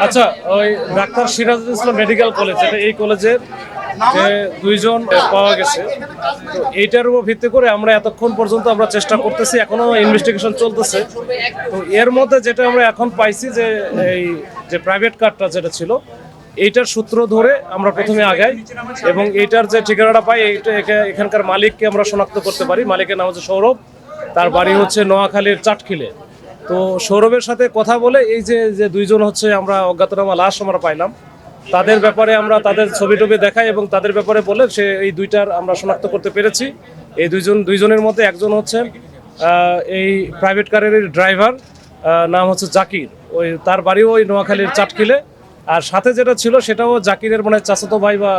আচ্ছা, ওই doctor Sirajul Islam medical college, এটা এই কলেজের যে দুইজন পাওয়া গেছে, তো এইটার উপর ভিত্তি করে আমরা এতক্ষণ পর্যন্ত আমরা চেষ্টা করতেছি, এখনো ইনভেস্টিগেশন চলতেছে। তো এর মধ্যে যেটা আমরা এখন পাইছি যে এই যে প্রাইভেট কারটা যেটা ছিল, এইটার সূত্র ধরে আমরা প্রথমে আগাই এবং এইটার যে ঠিকানাটা পাই, এইটা এখানকার মালিককে আমরা শনাক্ত করতে পারি। মালিকের নাম হচ্ছে সৌরভ, তার বাড়ি হচ্ছে নোয়াখালীর চাটখিলে। তো সৌরভের সাথে কথা বলে এই যে যে দুইজন হচ্ছে আমরা অজ্ঞাতনামা লাশ আমরা পাইলাম, তাদের ব্যাপারে আমরা তাদের ছবি টবি দেখাই এবং তাদের ব্যাপারে বলে সে এই দুইটার আমরা শনাক্ত করতে পেরেছি। এই দুইজনের মধ্যে একজন হচ্ছে এই প্রাইভেট কারের ড্রাইভার, নাম হচ্ছে জাকির, ওই তার বাড়িও ওই নোয়াখালীর চাটখিলে। আর সাথে যেটা ছিল সেটাও জাকিরের মানে চাচাতো ভাই বা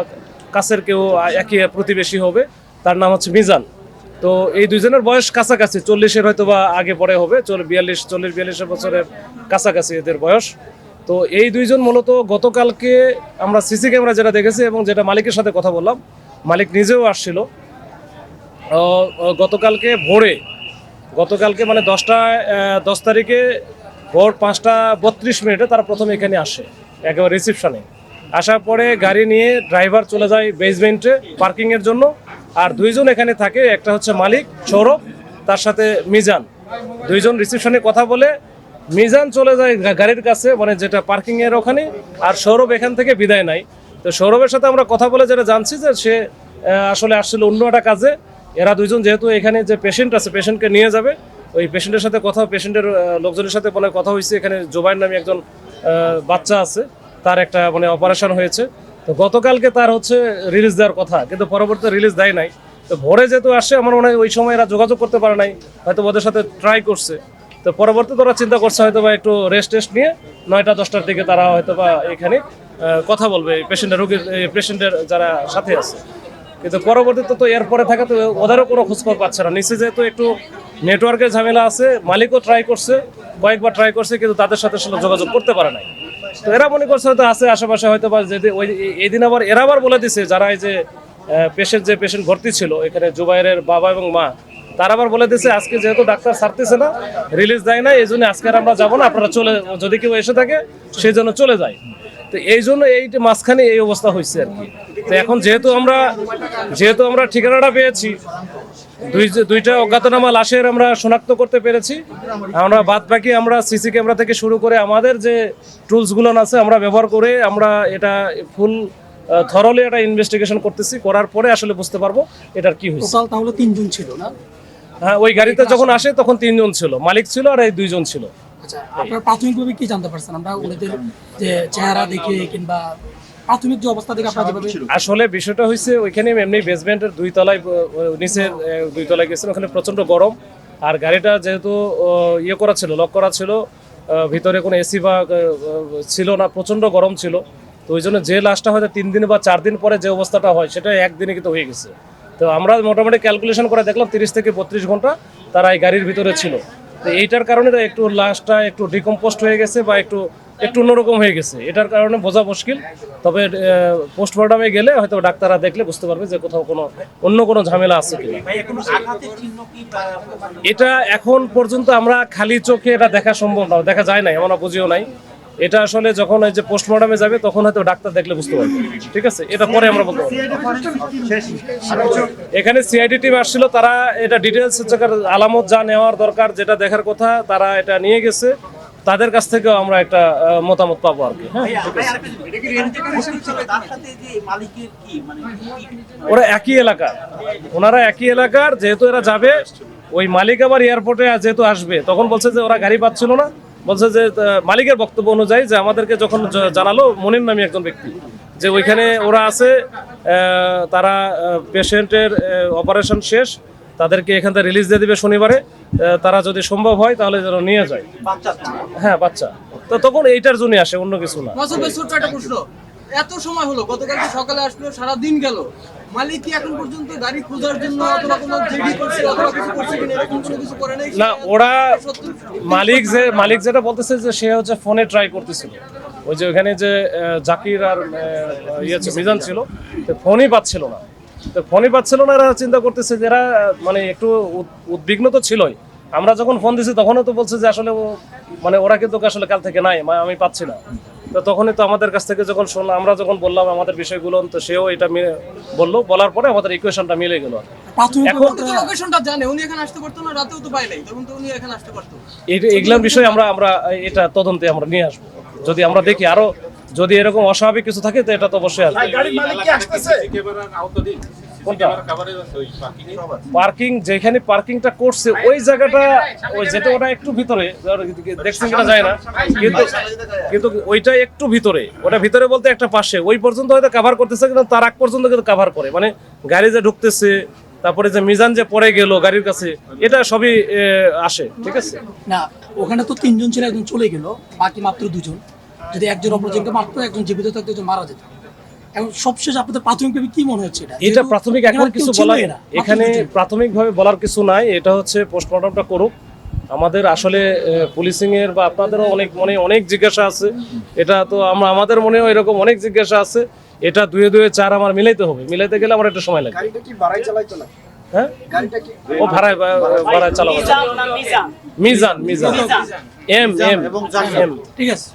কাছের কেউ একই প্রতিবেশী হবে, তার নাম হচ্ছে মিজান। তো এই দুইজনের বয়স কাছাকাছি, 40-এর হয়তো বা আগে পরে হবে, 40-42 বছরের কাছাকাছি এদের বয়স। তো এই দুইজন মূলত গতকালকে আমরা সিসি ক্যামেরা যেটা দেখেছি এবং যেটা মালিকের সাথে কথা বললাম, মালিক নিজেও আসছিল গতকালকে মানে 10 তারিখে ভোর 5:32 তারা প্রথমে এখানে আসে একেবারে রিসিপশনে। আসার পরে গাড়ি নিয়ে ড্রাইভার চলে যায় বেসমেন্টে পার্কিংয়ের জন্য, আর দুইজন এখানে থাকে, একটা হচ্ছে মালিক সৌরভ, তার সাথে মিজান। দুইজন রিসিপশনে কথা বলে মিজান চলে যায় গাড়ির কাছে, মানে যেটা পার্কিংয়ের ওখানে, আর সৌরভ এখান থেকে বিদায় নেয়। তো সৌরভের সাথে আমরা কথা বলে যেটা জানছি যে সে আসলে আসছিল অন্য একটা কাজে। এরা দুইজন যেহেতু এখানে যে পেশেন্ট আছে, পেশেন্টকে নিয়ে যাবে, ওই পেশেন্টের সাথে পেশেন্টের লোকজনের সাথে মানে কথা হয়েছে। এখানে জোবাইর নামে একজন বাচ্চা আছে, তার একটা মানে অপারেশন হয়েছে। তো গতকালকে তার হচ্ছে রিলিজ দেওয়ার কথা, কিন্তু পরবর্তীতে রিলিজ দেয় নাই। তো ভোরে যেহেতু আসে, আমার মনে হয় ওই সময় এরা যোগাযোগ করতে পারে নাই, হয়তো ওদের সাথে ট্রাই করছে। তো পরবর্তীতে ওরা চিন্তা করছে হয়তো বা একটু রেস্ট নিয়ে 9টা-10টার দিকে তারা হয়তো বা এখানে কথা বলবে পেশেন্টের যারা সাথে আছে। কিন্তু পরবর্তীতে তো এরপরে থাকে, তো ওদেরও কোনো খোঁজখবর পাচ্ছে না। নিচে যেহেতু একটু নেটওয়ার্কের ঝামেলা আছে, মালিকও ট্রাই করছে, কয়েকবার ট্রাই করছে, কিন্তু তাদের সাথে যোগাযোগ করতে পারে নাই। তো এরা মনে করছে হয়তো আছে আশেপাশে, হয়তো বা যদি ওই এদিন এরা আবার বলে দিছে, যারা এই যে পেশেন্ট ভর্তি ছিল এখানে, জুবাইরের বাবা এবং মা, তারা আবার বলে দিছে আজকে যেহেতু ডাক্তার ছাড়তেছে না, রিলিজ দেয় না, এই জন্য আজকে আর আমরা যাবো না, আপনারা যদি কেউ এসে থাকে সেই জন্য চলে যায়। তো এই জন্য এই মাঝখানে এই অবস্থা হয়েছে আর কি। তো এখন যেহেতু আমরা ঠিকানাটা পেয়েছি, দুইটা অজ্ঞাতনামা লাশের আমরা শনাক্ত করতে পেরেছি, আমরা বাদ বাকি আমরা সিসি ক্যামেরা থেকে শুরু করে আমাদের যে টুলসগুলো আছে আমরা ব্যবহার করে আমরা এটা ফুল থরলি একটা ইনভেস্টিগেশন করতেছি। করার পরে আসলে বুঝতে পারবো এটার কি হয়েছে। টোটাল তাহলে 3 জন ছিল না? হ্যাঁ, ওই গাড়িতে যখন আসে তখন 3 জন ছিল, মালিক ছিল আর এই 2 জন ছিল। আচ্ছা, আপনারা প্রাথমিকভাবে কি জানতে পারছেন? আমরা ওদের যে চেহারা দেখে কিংবা প্রাথমিক যে অবস্থা দেখে আপনারা যেভাবে, আসলে বিষয়টা হয়েছে ওইখানে এমনি বেসমেন্টের 2 তলায়, নিচের 2 তলায় গেছিল, ওখানে প্রচন্ড গরম। আর গাড়িটা যেহেতু ইয়ে করা ছিল, লক করা ছিল, ভিতরে কোনো এসি বা ছিল না, প্রচন্ড গরম ছিল। তো ওই জন্য যে লাশটা হয়তো 3 দিন বা 4 দিন পরে যে অবস্থাটা হয়, সেটা একদিনে কিন্তু হয়ে গেছে। তো আমরা মোটামুটি ক্যালকুলেশন করে দেখলাম 30 থেকে 32 ঘন্টা তারা এই গাড়ির ভিতরে ছিল। তো এইটার কারণে একটু লাশটা একটু ডিকম্পোস্ট হয়ে গেছে বা একটু অন্যরকম হয়ে গেছে, এটার কারণে বোঝা মুশকিল। তবে পোস্টমর্টমে গেলে হয়তো ডাক্তাররা দেখলে বুঝতে পারবে যে কোথাও অন্য কোনো ঝামেলা আছে কিনা। এটা এখন পর্যন্ত আমরা খালি চোখে এটা দেখা সম্ভব না, দেখা যায় নাই, আমরা বুঝিও নাই। এটা আসলে যখন এই যে পোস্টমর্টমে যাবে তখন হয়তো ডাক্তার দেখলে বুঝতে পারবে। ঠিক আছে, এটা পরে আমরা বলতে পারবো। এখানে সিআইডি টিম আসছিল, তারা এটা ডিটেলস আলামত যা নেওয়ার দরকার, যেটা দেখার কথা, তারা এটা নিয়ে গেছে। তাদের কাছ থেকেও আমরা একটা মতামত পাবো আর কি। হ্যাঁ, ওরা ওনারা একই এলাকার, যেহেতু এরা যাবে, ওই মালিক আবার এয়ারপোর্টে যেহেতু আসবে, তখন বলছে যে ওরা গাড়ি পাচ্ছিল না। বলছে যে মালিকের বক্তব্য অনুযায়ী যে আমাদেরকে যখন জানালো মনির নামে একজন ব্যক্তি, যে ওইখানে ওরা আছে, তারা পেশেন্টের অপারেশন শেষ, তাদেরকে এখান থেকে রিলিজ দিয়ে দিবে শনিবারে, তারা যদি সম্ভব হয় তাহলে যেন নিয়ে যায়। হ্যাঁ, বাচ্চা। তো তখন এইটার জন্য আসে, অন্য কিছু না। এত সময় হলো, গতকালকে সকালে আসলো, সারা দিন গেল, মালিক কি এখন পর্যন্ত গাড়ি খোঁজার জন্য অথবা কোনো জিডি করছে অথবা কিছু করছে কিনা, এরকম কোনো কিছু করে নাই? না, ওরা মালিক যেটা বলতেছে যে সে হচ্ছে ফোনে ট্রাই করতেছিল, ওই যে ওখানে যে জাকির আর মিজান ছিল, তো ফোনই পাচ্ছিল না। এরা চিন্তা করতেছে যে এরা মানে একটু উদ্বিগ্ন তো ছিলই। আমরা যখন ফোন দিছি তখনও তো বলছে যে আসলে মানে ওরা কিন্তু আসলে কাল থেকে নাই, আমি পাচ্ছি না। তো তখনই তো আমাদের কাছ থেকে যখন শুনলাম, আমরা যখন বললাম আমাদের বিষয়গুলো, তো সেও এটা বললো, বলার পরে আমাদের ইকুয়েশনটা মিলে গেল। প্রাথমিকভাবে এখন- উনি তো লোকেশনটা জানে, উনি এখানে আসতে পারতো না, রাতেও তো পাই নাই, তখন তো উনি এখানে আসতে পারতো। এগুলার বিষয়ে আমরা এটা তদন্তে আমরা নিয়ে আসবো। যদি আমরা দেখি আরো যদি এরকম অস্বাভাবিক কিছু থাকে, তো এটা তো অবশ্যই আসবে। কোনটা? পার্কিং যেখানে পার্কিংটা করছে ওই জায়গাটা, ওই যেটা ওটা একটু ভিতরে, দেখছেন কিনা যায় না, কিন্তু কিন্তু ওইটা একটু ভিতরে, ওটা ভিতরে বলতে একটা পাশে, ওই পর্যন্ত হয়তো কভার করতেছে, কিন্তু তার আগ পর্যন্ত কিন্তু কভার করে, মানে গাড়ি যে ঢুকতেছে, তারপরে যে মিজান যে পড়ে গেল গাড়ির কাছে, এটা সবই আসে, ঠিক আছে। না, ওখানে তো 3 জন ছিল, একজন চলে গেল, বাকি মাত্র 2 জন। যদি একজন অপরজনকে মারতো, একজন জীবিত থাকতো, একজন মারা যেত। এখন সবশেষ আপনাদের প্রাথমিকভাবে কি মনে হচ্ছে এটা? এটা যেহেতু প্রাথমিক এখানে এখন কেউ কিছু ছিল বলার, এরা, মাত্র এখানে 2 জন। প্রাথমিকভাবে বলার কিছু নাই। এটা হচ্ছে পোস্টমর্টমটা করুক। আমাদের আসলে পুলিশিং এর বা আপনাদেরও অনেক জিজ্ঞাসা আছে। এটা তো আমাদের মনেও এরকম অনেক জিজ্ঞাসা আছে। এটা 2 2 4 আমার মিলাইতে হবে। মিলাইতে গেলে আমার একটু সময় লাগবে। গাড়িটা কি ভাড়ায় চালাইতো না? হ্যাঁ, গাড়িটা কি ও ভাড়ায় চালাবো। মিজান এম এবং ঠিক আছে।